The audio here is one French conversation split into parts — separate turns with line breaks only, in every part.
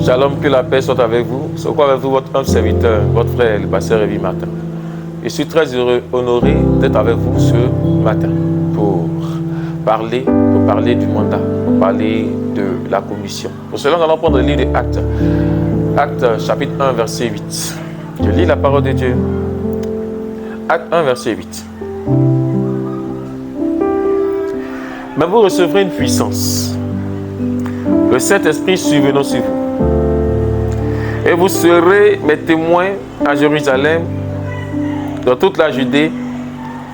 Shalom, que la paix soit avec vous. C'est quoi avec vous, votre humble serviteur, votre frère, le pasteur Révi Martin. Je suis très heureux, honoré d'être avec vous ce matin pour parler du mandat, pour parler de la commission. Pour cela, nous allons prendre le livre des Actes. Actes chapitre 1, verset 8. Je lis la parole de Dieu. Acte 1, verset 8. Mais vous recevrez une puissance. Le Saint-Esprit survenant sur vous. Et vous serez mes témoins à Jérusalem, dans toute la Judée,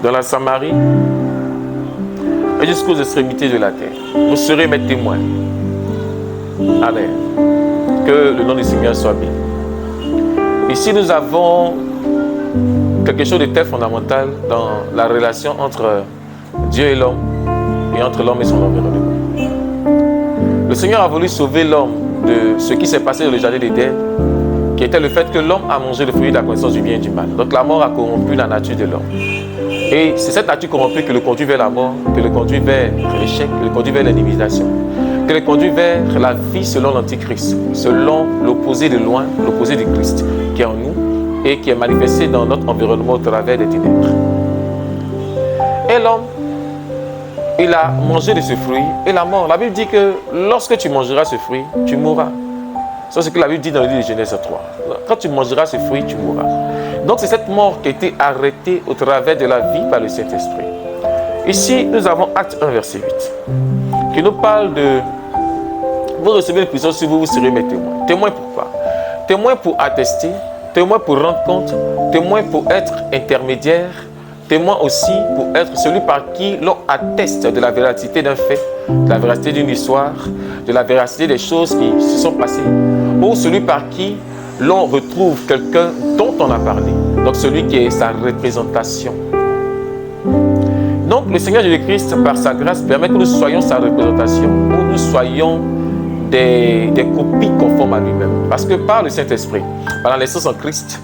dans la Samarie et jusqu'aux extrémités de la terre. Vous serez mes témoins. Amen. Que le nom du Seigneur soit béni. Ici, nous avons quelque chose de très fondamental dans la relation entre Dieu et l'homme et entre l'homme et son environnement. Le Seigneur a voulu sauver l'homme de ce qui s'est passé dans le jardin d'Éden, qui était le fait que l'homme a mangé le fruit de la connaissance du bien et du mal. Donc la mort a corrompu la nature de l'homme. Et c'est cette nature corrompue qui le conduit vers la mort, qui le conduit vers l'échec, qui le conduit vers l'individuation, qui le conduit vers la vie selon l'Antichrist, selon l'opposé de loin, l'opposé du Christ, qui est en nous et qui est manifesté dans notre environnement au travers des ténèbres. Et l'homme, il a mangé de ce fruit et la mort. La Bible dit que lorsque tu mangeras ce fruit, tu mourras. C'est ce que la Bible dit dans le livre de Genèse 3. Quand tu mangeras ce fruit, tu mourras. Donc c'est cette mort qui a été arrêtée au travers de la vie par le Saint-Esprit. Ici, nous avons Acte 1, verset 8, qui nous parle de vous recevez une puissance sur vous, vous serez mes témoins. Témoins pourquoi? Témoins pour attester, témoins pour rendre compte, témoins pour être intermédiaire, témoin aussi pour être celui par qui l'on atteste de la véracité d'un fait, de la véracité d'une histoire, de la véracité des choses qui se sont passées, ou celui par qui l'on retrouve quelqu'un dont on a parlé, donc celui qui est sa représentation. Donc le Seigneur Jésus-Christ, par sa grâce, permet que nous soyons sa représentation, ou nous soyons des copies conformes à lui-même. Parce que par le Saint-Esprit, par la naissance en Christ,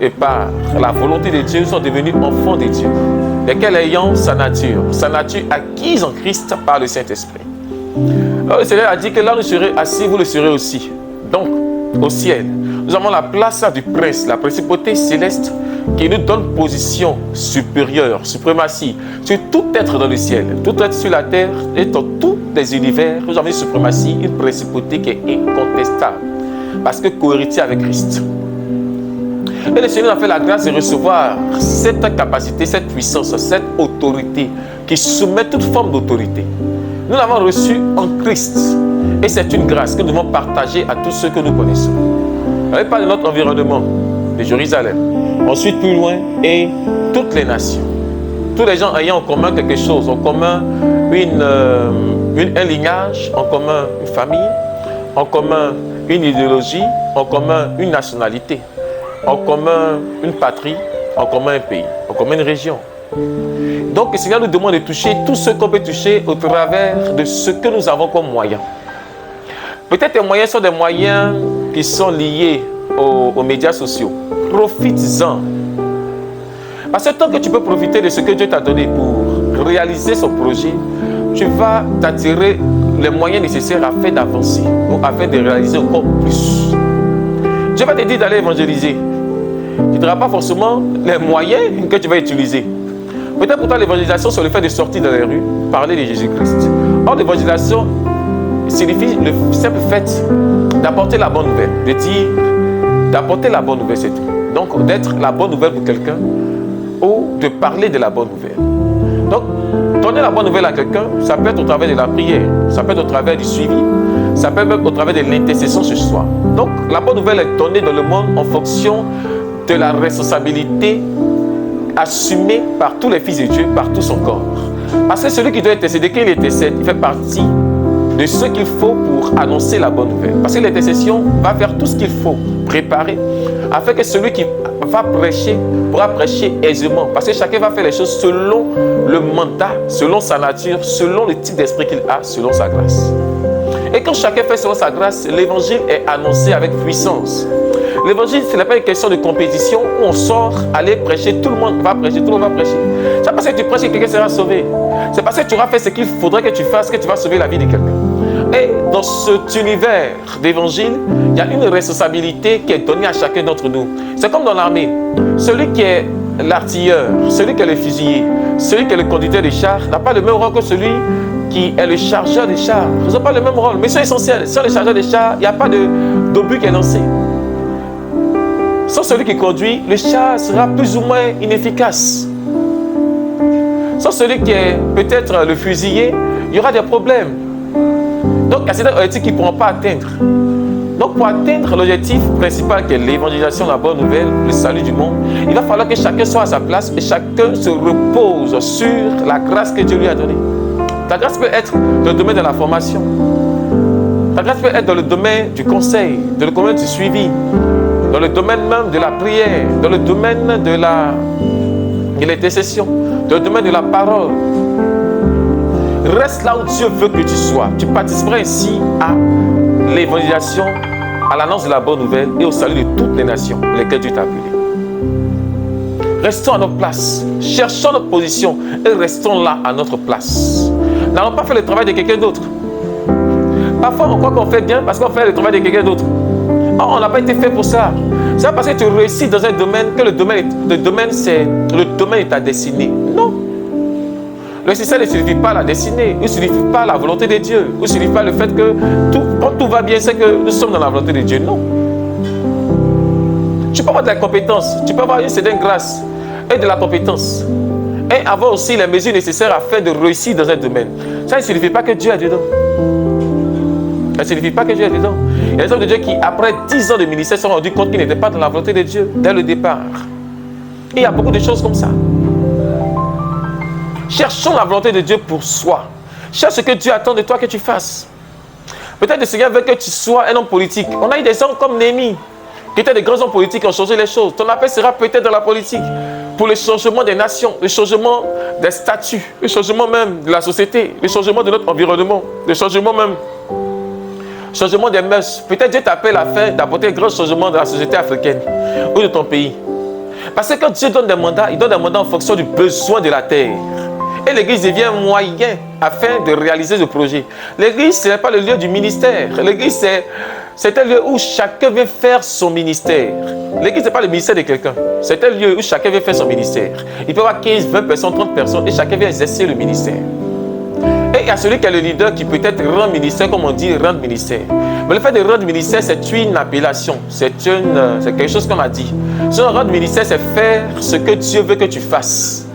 et par la volonté de Dieu, nous sommes devenus enfants de Dieu, lesquels ayant sa nature acquise en Christ par le Saint-Esprit. Alors le Seigneur a dit que là nous serons assis, vous le serez aussi. Donc, au ciel, nous avons la place du prince, la principauté céleste, qui nous donne position supérieure, suprématie sur tout être dans le ciel, tout être sur la terre et dans tous les univers. Nous avons une suprématie, une principauté qui est incontestable, parce que co-héritier avec Christ. Et le Seigneur a fait la grâce de recevoir cette capacité, cette puissance, cette autorité qui soumet toute forme d'autorité. Nous l'avons reçue en Christ. Et c'est une grâce que nous devons partager à tous ceux que nous connaissons. Avec pas de notre environnement, de Jérusalem. Ensuite, plus loin, et toutes les nations. Tous les gens ayant en commun quelque chose, en commun un lignage, en commun une famille, en commun une idéologie, en commun une nationalité, en commun une patrie, en commun un pays, en commun une région. Donc le Seigneur nous demande de toucher tout ce qu'on peut toucher au travers de ce que nous avons comme moyens. Peut-être les moyens sont des moyens qui sont liés aux médias sociaux. Profites-en. Parce que tant que tu peux profiter de ce que Dieu t'a donné pour réaliser son projet, tu vas t'attirer les moyens nécessaires afin d'avancer ou afin de réaliser encore plus. Dieu va te dire d'aller évangéliser. Tu n'auras pas forcément les moyens que tu vas utiliser. Peut-être pour toi, l'évangélisation, c'est le fait de sortir dans les rues, parler de Jésus-Christ. Or, l'évangélisation signifie le simple fait d'apporter la bonne nouvelle, de dire, d'apporter la bonne nouvelle, c'est tout. Donc, d'être la bonne nouvelle pour quelqu'un ou de parler de la bonne nouvelle. Donc, donner la bonne nouvelle à quelqu'un, ça peut être au travers de la prière, ça peut être au travers du suivi, ça peut être au travers de l'intercession ce soir. Donc, la bonne nouvelle est donnée dans le monde en fonction de la responsabilité assumée par tous les fils de Dieu, par tout son corps. Parce que celui qui doit intercéder, quand il intercède, il fait partie de ce qu'il faut pour annoncer la bonne nouvelle. Parce que l'intercession va faire tout ce qu'il faut préparer afin que celui qui va prêcher pourra prêcher aisément. Parce que chacun va faire les choses selon le mandat, selon sa nature, selon le type d'esprit qu'il a, selon sa grâce. Et quand chacun fait selon sa grâce, l'évangile est annoncé avec puissance. L'évangile, ce n'est pas une question de compétition où on sort, aller prêcher, tout le monde va prêcher, tout le monde va prêcher. C'est pas parce que tu prêches que quelqu'un sera sauvé. C'est parce que tu auras fait ce qu'il faudrait que tu fasses que tu vas sauver la vie de quelqu'un. Et dans cet univers d'évangile, il y a une responsabilité qui est donnée à chacun d'entre nous. C'est comme dans l'armée. Celui qui est l'artilleur, celui qui est le fusilier, celui qui est le conducteur des chars n'a pas le même rôle que celui qui est le chargeur des chars. Ils n'ont pas le même rôle, mais c'est essentiel. Sans le chargeur des chars, il n'y a pas d'obus qui est lancé. Sans celui qui conduit, le char sera plus ou moins inefficace. Sans celui qui est peut-être le fusilier, il y aura des problèmes. Donc, il y a certains objectifs qu'ils ne pourront pas atteindre. Donc, pour atteindre l'objectif principal qui est l'évangélisation de la bonne nouvelle, le salut du monde, il va falloir que chacun soit à sa place et chacun se repose sur la grâce que Dieu lui a donnée. Ta grâce peut être dans le domaine de la formation. Ta grâce peut être dans le domaine du conseil, dans le domaine du suivi, dans le domaine même de la prière, dans le domaine de l'intercession, dans le domaine de la parole. Reste là où Dieu veut que tu sois. Tu participeras ainsi à l'évangélisation, à l'annonce de la bonne nouvelle et au salut de toutes les nations lesquelles Dieu t'a appelé. Restons à notre place, cherchons notre position et restons là à notre place. N'allons pas faire le travail de quelqu'un d'autre. Parfois on croit qu'on fait bien parce qu'on fait le travail de quelqu'un d'autre. Oh, on n'a pas été fait pour ça. C'est pas parce que tu réussis dans un domaine que le domaine c'est le domaine de ta destinée. Non. Le succès ne signifie pas la destinée, ne signifie pas la volonté de Dieu, ne signifie pas le fait que quand tout va bien, c'est que nous sommes dans la volonté de Dieu. Non. Tu peux avoir de la compétence, tu peux avoir une certaine grâce et de la compétence. Et avoir aussi les mesures nécessaires afin de réussir dans un domaine. Ça ne signifie pas que Dieu est dedans. Ça ne signifie pas que Dieu est dedans. Il y a des hommes de Dieu qui, après 10 ans de ministère, se sont rendus compte qu'ils n'étaient pas dans la volonté de Dieu dès le départ. Et il y a beaucoup de choses comme ça. Cherchons la volonté de Dieu pour soi. Cherche ce que Dieu attend de toi que tu fasses. Peut-être le Seigneur veut que tu sois un homme politique. On a eu des hommes comme Néhémie, qui étaient des grands hommes politiques qui ont changé les choses. Ton appel sera peut-être dans la politique, pour le changement des nations, le changement des statuts, le changement même de la société, le changement de notre environnement, le changement même, changement des mœurs. Peut-être Dieu t'appelle afin d'apporter un grand changement dans la société africaine ou de ton pays. Parce que quand Dieu donne des mandats, il donne des mandats en fonction du besoin de la terre. Et l'église devient un moyen afin de réaliser ce projet. L'église, ce n'est pas le lieu du ministère. L'église, c'est un lieu où chacun vient faire son ministère. L'église, ce n'est pas le ministère de quelqu'un. C'est un lieu où chacun vient faire son ministère. Il peut y avoir 15, 20 personnes, 30 personnes et chacun vient exercer le ministère. Et il y a celui qui est le leader qui peut-être rend ministère, comme on dit, rendre ministère. Mais le fait de rendre ministère, c'est une appellation. C'est quelque chose qu'on a dit. Sinon, rendre ministère, c'est faire ce que Dieu veut que tu fasses.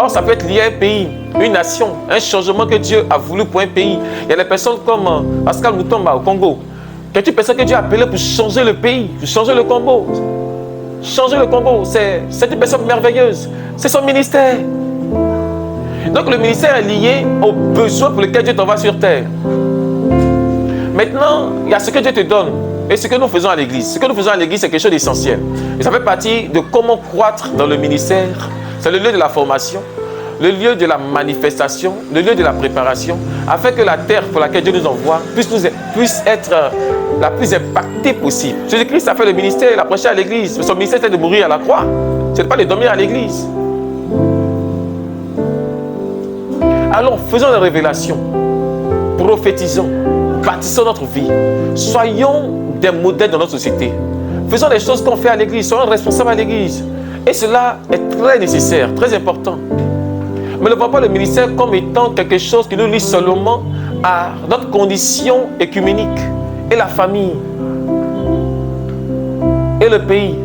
Or, ça peut être lié à un pays, une nation, un changement que Dieu a voulu pour un pays. Il y a des personnes comme Pascal Mutomba au Congo. Quelques personnes que Dieu a appelées pour changer le pays, pour changer le Congo. Changer le Congo, c'est une personne merveilleuse. C'est son ministère. Donc, le ministère est lié aux besoins pour lesquels Dieu t'envoie sur terre. Maintenant, il y a ce que Dieu te donne et ce que nous faisons à l'église. Ce que nous faisons à l'église, c'est quelque chose d'essentiel. Et ça fait partie de comment croître dans le ministère. C'est le lieu de la formation, le lieu de la manifestation, le lieu de la préparation, afin que la terre pour laquelle Dieu nous envoie puisse être la plus impactée possible. Jésus-Christ a fait le ministère, il a prêché à l'église. Mais son ministère, c'est de mourir à la croix. Ce n'est pas de dormir à l'église. Alors, faisons la révélation, prophétisons, bâtissons notre vie, soyons des modèles dans notre société. Faisons les choses qu'on fait à l'église, soyons responsables à l'église. Et cela est très nécessaire, très important. Mais ne voyons pas le ministère comme étant quelque chose qui nous lie seulement à notre condition écuménique et la famille et le pays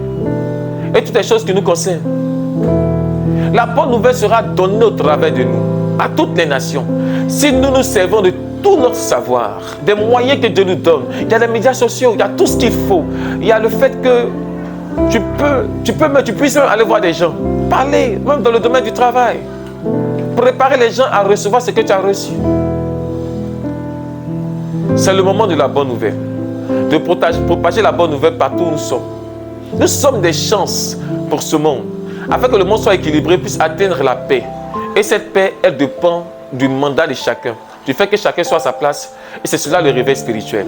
et toutes les choses qui nous concernent. La bonne nouvelle sera donnée au travers de nous, à toutes les nations, si nous nous servons de tout notre savoir, des moyens que Dieu nous donne. Il y a les médias sociaux, il y a tout ce qu'il faut. Il y a le fait que tu puisses aller voir des gens, parler, même dans le domaine du travail, préparer les gens à recevoir ce que tu as reçu. C'est le moment de la bonne nouvelle, de propager la bonne nouvelle partout où nous sommes. Nous sommes des chances pour ce monde, afin que le monde soit équilibré, puisse atteindre la paix. Et cette paix, elle dépend du mandat de chacun, du fait que chacun soit à sa place, et c'est cela le réveil spirituel.